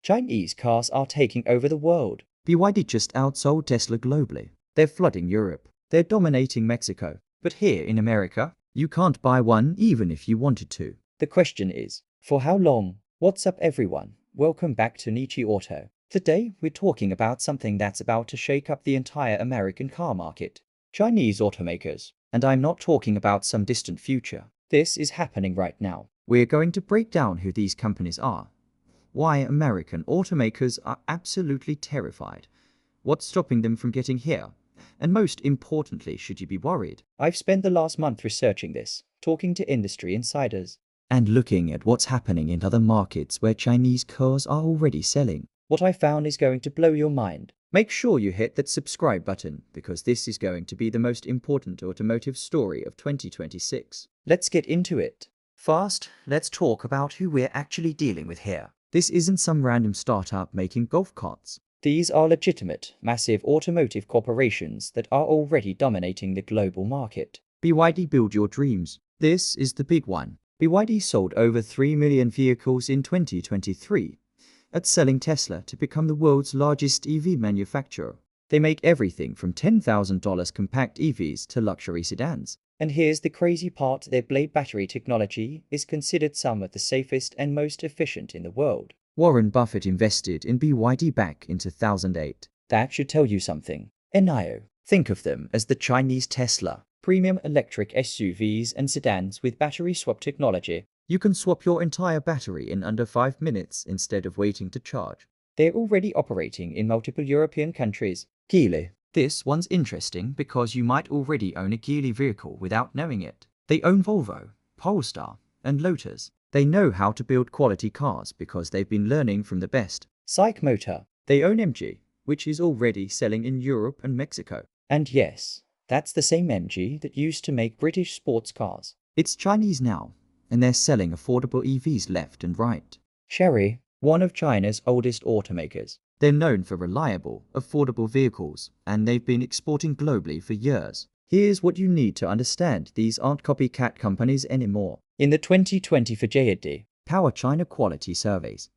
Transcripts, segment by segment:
Chinese cars are taking over the world. BYD just outsold Tesla globally. They're flooding Europe. They're dominating Mexico. But here in America, you can't buy one even if you wanted to. The question is, for how long? What's up everyone? Welcome back to Niche Auto. Today we're talking about something that's about to shake up the entire American car market. Chinese automakers. And I'm not talking about some distant future. This is happening right now. We're going to break down who these companies are, why American automakers are absolutely terrified, what's stopping them from getting here, and most importantly, should you be worried? I've spent the last month researching this, talking to industry insiders, and looking at what's happening in other markets where Chinese cars are already selling. What I found is going to blow your mind. Make sure you hit that subscribe button because this is going to be the most important automotive story of 2026. Let's get into it. First, let's talk about who we're actually dealing with here. This isn't some random startup making golf carts. These are legitimate, massive automotive corporations that are already dominating the global market. BYD, build your dreams. This is the big one. BYD sold over 3 million vehicles in 2023, outselling Tesla to become the world's largest EV manufacturer. They make everything from $10,000 compact EVs to luxury sedans. And here's the crazy part, their blade battery technology is considered some of the safest and most efficient in the world. Warren Buffett invested in BYD back in 2008. That should tell you something. NIO. Think of them as the Chinese Tesla. Premium electric SUVs and sedans with battery swap technology. You can swap your entire battery in under 5 minutes instead of waiting to charge. They're already operating in multiple European countries. Geely. This one's interesting because you might already own a Geely vehicle without knowing it. They own Volvo, Polestar, and Lotus. They know how to build quality cars because they've been learning from the best. SAIC Motor. They own MG, which is already selling in Europe and Mexico. And yes, that's the same MG that used to make British sports cars. It's Chinese now, and they're selling affordable EVs left and right. Chery, one of China's oldest automakers. They're known for reliable, affordable vehicles, and they've been exporting globally for years. Here's what you need to understand, these aren't copycat companies anymore. In the 2020 FJD Power China quality surveys,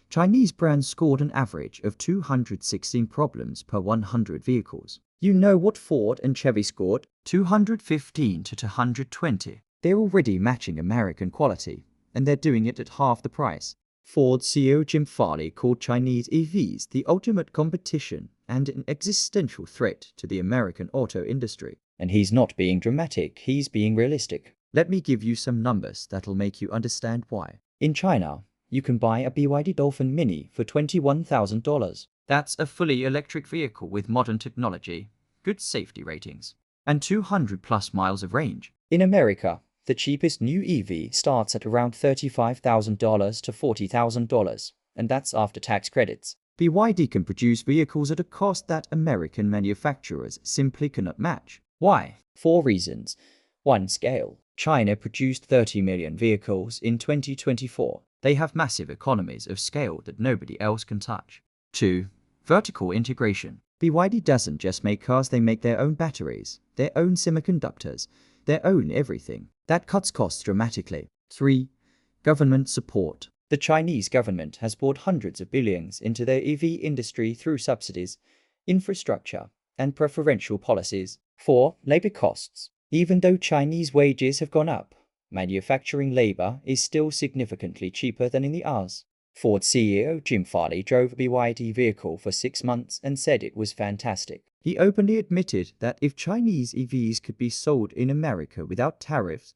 Chinese brands scored an average of 216 problems per 100 vehicles. You know what Ford and Chevy scored? 215 to 220. They're already matching American quality, and they're doing it at half the price. Ford CEO Jim Farley called Chinese EVs the ultimate competition and an existential threat to the American auto industry. And he's not being dramatic, he's being realistic. Let me give you some numbers that'll make you understand why. In China, you can buy a BYD Dolphin Mini for $21,000. That's a fully electric vehicle with modern technology, good safety ratings, and 200 plus miles of range. In America, the cheapest new EV starts at around $35,000 to $40,000, and that's after tax credits. BYD can produce vehicles at a cost that American manufacturers simply cannot match. Why? 4 reasons. 1. Scale. China produced 30 million vehicles in 2024. They have massive economies of scale that nobody else can touch. 2. Vertical integration. BYD doesn't just make cars, they make their own batteries, their own semiconductors, their own everything. That cuts costs dramatically. 3. Government support. The Chinese government has poured hundreds of billions into their EV industry through subsidies, infrastructure, and preferential policies. 4. Labor costs. Even though Chinese wages have gone up, manufacturing labor is still significantly cheaper than in the US. Ford CEO Jim Farley drove a BYD vehicle for 6 months and said it was fantastic. He openly admitted that if Chinese EVs could be sold in America without tariffs,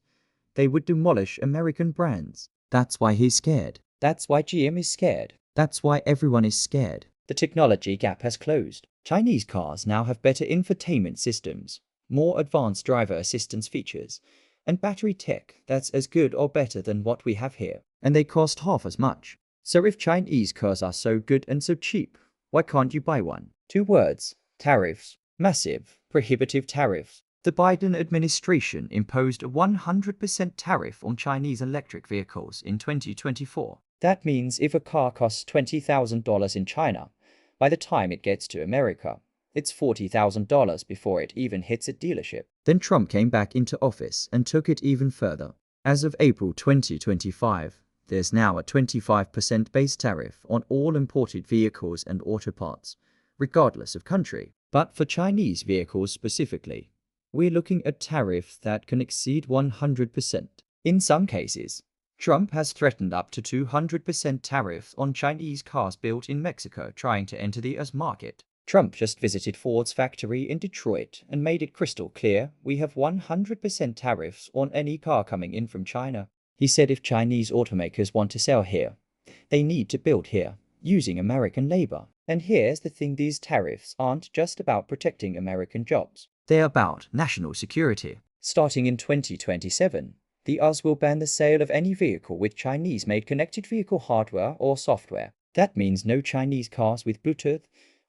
they would demolish American brands. That's why he's scared. That's why GM is scared. That's why everyone is scared. The technology gap has closed. Chinese cars now have better infotainment systems, more advanced driver assistance features, and battery tech that's as good or better than what we have here. And they cost half as much. So if Chinese cars are so good and so cheap, why can't you buy one? 2 words. Tariffs. Massive, prohibitive tariffs. The Biden administration imposed a 100% tariff on Chinese electric vehicles in 2024. That means if a car costs $20,000 in China, by the time it gets to America, it's $40,000 before it even hits a dealership. Then Trump came back into office and took it even further. As of April 2025, There's now a 25% base tariff on all imported vehicles and auto parts, regardless of country. But for Chinese vehicles specifically, we're looking at tariffs that can exceed 100%. In some cases, Trump has threatened up to 200% tariffs on Chinese cars built in Mexico trying to enter the US market. Trump just visited Ford's factory in Detroit and made it crystal clear we have 100% tariffs on any car coming in from China. He said if Chinese automakers want to sell here, they need to build here, using American labor. And here's the thing, these tariffs aren't just about protecting American jobs. They're about national security. Starting in 2027, the US will ban the sale of any vehicle with Chinese-made connected vehicle hardware or software. That means no Chinese cars with Bluetooth,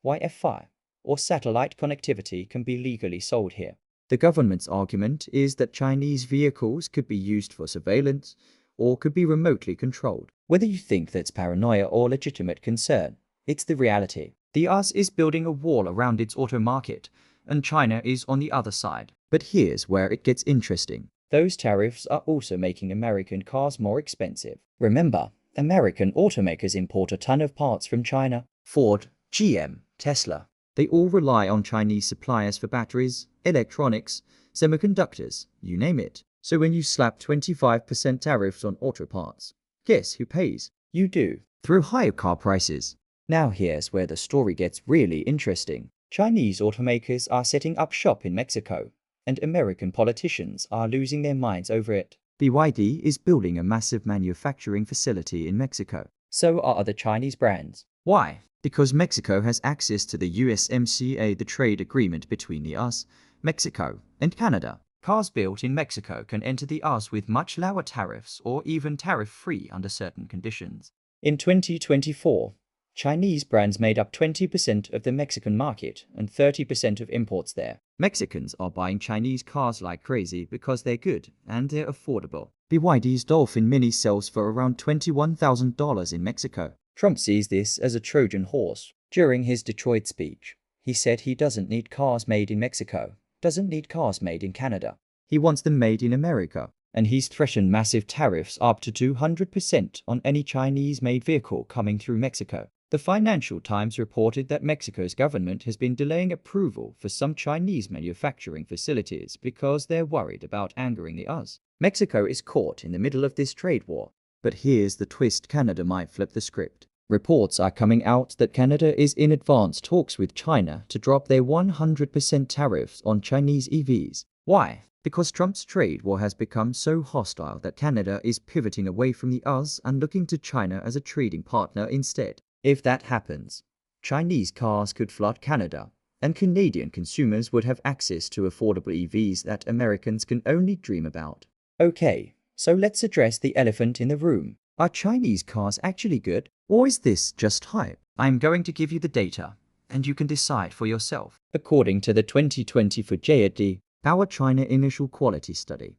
Wi-Fi, or satellite connectivity can be legally sold here. The government's argument is that Chinese vehicles could be used for surveillance or could be remotely controlled. Whether you think that's paranoia or legitimate concern, it's the reality. The US is building a wall around its auto market, and China is on the other side. But here's where it gets interesting. Those tariffs are also making American cars more expensive. Remember, American automakers import a ton of parts from China. Ford, GM, Tesla. They all rely on Chinese suppliers for batteries, electronics, semiconductors, you name it. So when you slap 25% tariffs on auto parts, guess who pays? You do. Through higher car prices. Now here's where the story gets really interesting. Chinese automakers are setting up shop in Mexico, and American politicians are losing their minds over it. BYD is building a massive manufacturing facility in Mexico. So are other Chinese brands. Why? Because Mexico has access to the USMCA, the trade agreement between the US, Mexico, and Canada. Cars built in Mexico can enter the US with much lower tariffs or even tariff-free under certain conditions. In 2024, Chinese brands made up 20% of the Mexican market and 30% of imports there. Mexicans are buying Chinese cars like crazy because they're good and they're affordable. BYD's Dolphin Mini sells for around $21,000 in Mexico. Trump sees this as a Trojan horse. During his Detroit speech, he said he doesn't need cars made in Mexico, doesn't need cars made in Canada. He wants them made in America. And he's threatened massive tariffs up to 200% on any Chinese-made vehicle coming through Mexico. The Financial Times reported that Mexico's government has been delaying approval for some Chinese manufacturing facilities because they're worried about angering the US. Mexico is caught in the middle of this trade war. But here's the twist: Canada might flip the script. Reports are coming out that Canada is in advanced talks with China to drop their 100% tariffs on Chinese EVs. Why? Because Trump's trade war has become so hostile that Canada is pivoting away from the US and looking to China as a trading partner instead. If that happens, Chinese cars could flood Canada, and Canadian consumers would have access to affordable EVs that Americans can only dream about. Okay, so let's address the elephant in the room. Are Chinese cars actually good, or is this just hype? I'm going to give you the data, and you can decide for yourself. According to the 2024 JD Power China Initial Quality Study,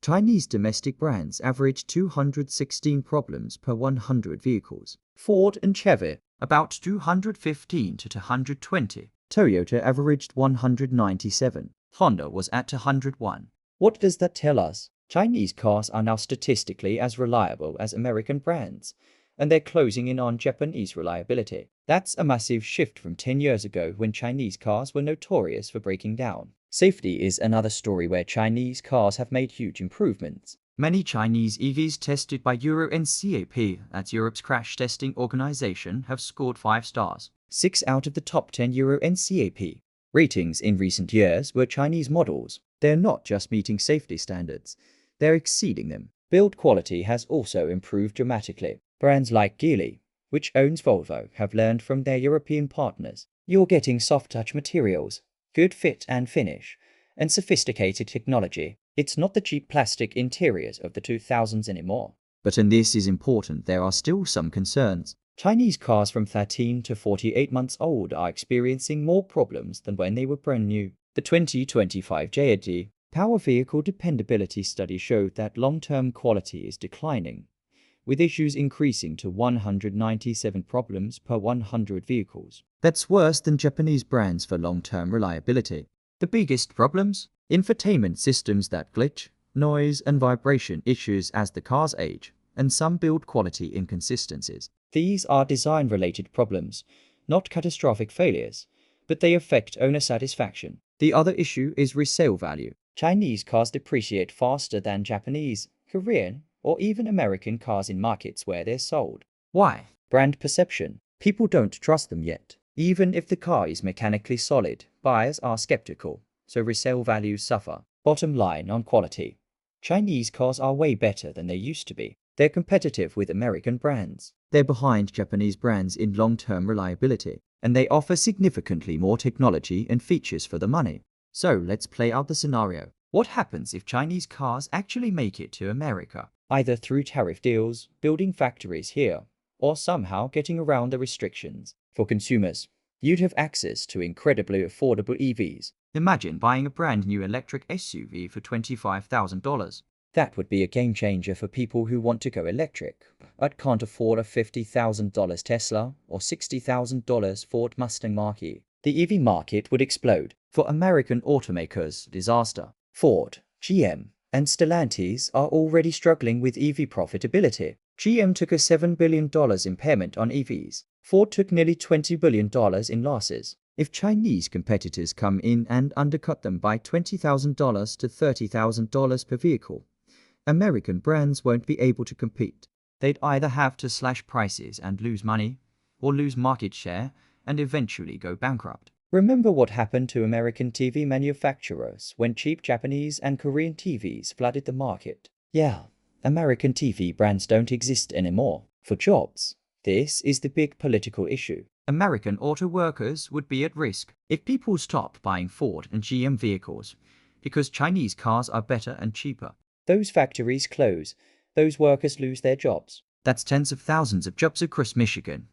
Chinese domestic brands average 216 problems per 100 vehicles. Ford and Chevy, about 215 to 220. Toyota averaged 197. Honda was at 101. What does that tell us? Chinese cars are now statistically as reliable as American brands, and they're closing in on Japanese reliability. That's a massive shift from 10 years ago when Chinese cars were notorious for breaking down. Safety is another story where Chinese cars have made huge improvements. Many Chinese EVs tested by Euro NCAP, that's Europe's crash testing organization, have scored 5 stars. 6 out of the top 10 Euro NCAP ratings in recent years were Chinese models. They're not just meeting safety standards, they're exceeding them. Build quality has also improved dramatically. Brands like Geely, which owns Volvo, have learned from their European partners. You're getting soft-touch materials, good fit and finish, and sophisticated technology. It's not the cheap plastic interiors of the 2000s anymore. But and this is important, there are still some concerns. Chinese cars from 13 to 48 months old are experiencing more problems than when they were brand new. The 2025 JD Power Vehicle Dependability Study showed that long-term quality is declining, with issues increasing to 197 problems per 100 vehicles. That's worse than Japanese brands for long-term reliability. The biggest problems? Infotainment systems that glitch, noise and vibration issues as the cars age, and some build quality inconsistencies. These are design-related problems, not catastrophic failures, but they affect owner satisfaction. The other issue is resale value. Chinese cars depreciate faster than Japanese, Korean, or even American cars in markets where they're sold. Why? Brand perception. People don't trust them yet. Even if the car is mechanically solid, buyers are skeptical, so resale values suffer. Bottom line on quality. Chinese cars are way better than they used to be. They're competitive with American brands. They're behind Japanese brands in long-term reliability, And they offer significantly more technology and features for the money. So let's play out the scenario. What happens if Chinese cars actually make it to America? Either through tariff deals, building factories here, or somehow getting around the restrictions. For consumers, you'd have access to incredibly affordable EVs. Imagine buying a brand new electric SUV for $25,000. That would be a game changer for people who want to go electric, but can't afford a $50,000 Tesla or $60,000 Ford Mustang Mach-E. The EV market would explode. For American automakers, disaster. Ford, GM, and Stellantis are already struggling with EV profitability. GM took a $7 billion impairment on EVs. Ford took nearly $20 billion in losses. If Chinese competitors come in and undercut them by $20,000 to $30,000 per vehicle, American brands won't be able to compete. They'd either have to slash prices and lose money, or lose market share and eventually go bankrupt. Remember what happened to American TV manufacturers when cheap Japanese and Korean TVs flooded the market? Yeah, American TV brands don't exist anymore. For jobs, this is the big political issue. American auto workers would be at risk if people stop buying Ford and GM vehicles because Chinese cars are better and cheaper. Those factories close. Those workers lose their jobs. That's tens of thousands of jobs across Michigan,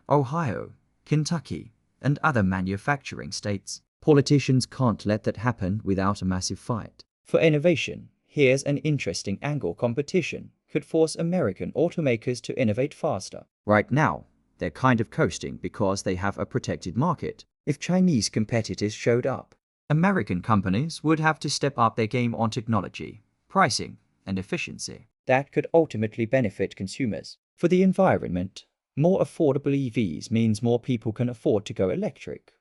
Ohio, Kentucky, and other manufacturing states. Politicians can't let that happen without a massive fight. For innovation, here's an interesting angle. Competition could force American automakers to innovate faster. Right now, they're kind of coasting because they have a protected market. If Chinese competitors showed up, American companies would have to step up their game on technology, pricing, and efficiency. That could ultimately benefit consumers. For the environment, more affordable EVs means more people can afford to go electric,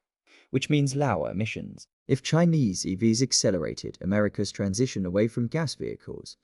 which means lower emissions. If Chinese EVs accelerated America's transition away from gas vehicles,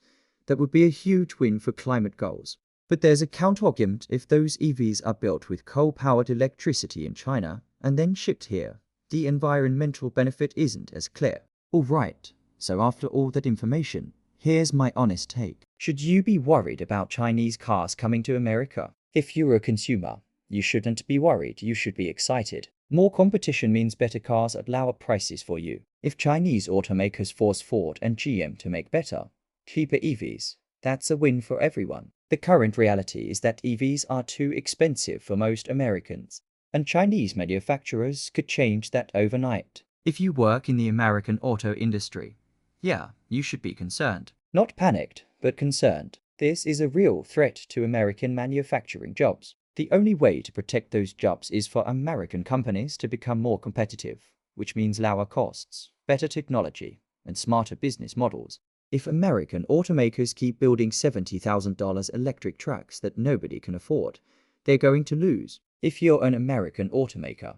that would be a huge win for climate goals. But there's a counterargument. If those EVs are built with coal-powered electricity in China and then shipped here, the environmental benefit isn't as clear. Alright, so after all that information, here's my honest take. Should you be worried about Chinese cars coming to America? If you're a consumer, you shouldn't be worried, you should be excited. More competition means better cars at lower prices for you. If Chinese automakers force Ford and GM to make better, cheaper EVs, that's a win for everyone. The current reality is that EVs are too expensive for most Americans, and Chinese manufacturers could change that overnight. If you work in the American auto industry, yeah, you should be concerned. Not panicked, but concerned. This is a real threat to American manufacturing jobs. The only way to protect those jobs is for American companies to become more competitive, which means lower costs, better technology, and smarter business models. If American automakers keep building $70,000 electric trucks that nobody can afford, they're going to lose. If you're an American automaker,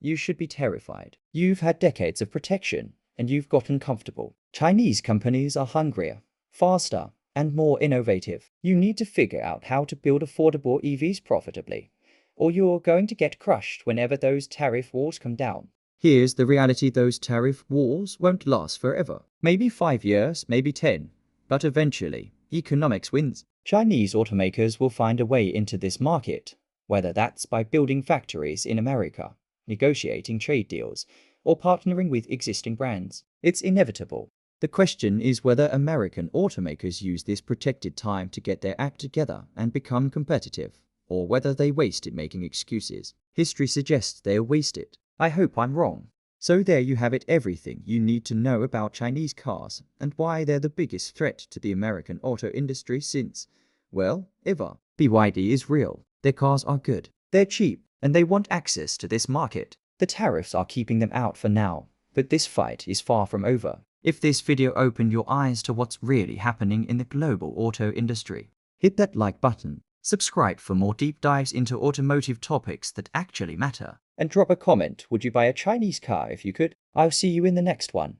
you should be terrified. You've had decades of protection, and you've gotten comfortable. Chinese companies are hungrier, faster, and more innovative. You need to figure out how to build affordable EVs profitably, or you're going to get crushed whenever those tariff wars come down. Here's the reality: those tariff wars won't last forever. Maybe 5 years, maybe 10, but eventually, economics wins. Chinese automakers will find a way into this market, whether that's by building factories in America, negotiating trade deals, or partnering with existing brands. It's inevitable. The question is whether American automakers use this protected time to get their act together and become competitive, or whether they waste it making excuses. History suggests they'll waste it. I hope I'm wrong. So there you have it, everything you need to know about Chinese cars and why they're the biggest threat to the American auto industry since, well, ever. BYD is real. Their cars are good. They're cheap, and they want access to this market. The tariffs are keeping them out for now, but this fight is far from over. If this video opened your eyes to what's really happening in the global auto industry, Hit that like button. Subscribe for more deep dives into automotive topics that actually matter. And drop a comment. Would you buy a Chinese car if you could? I'll see you in the next one.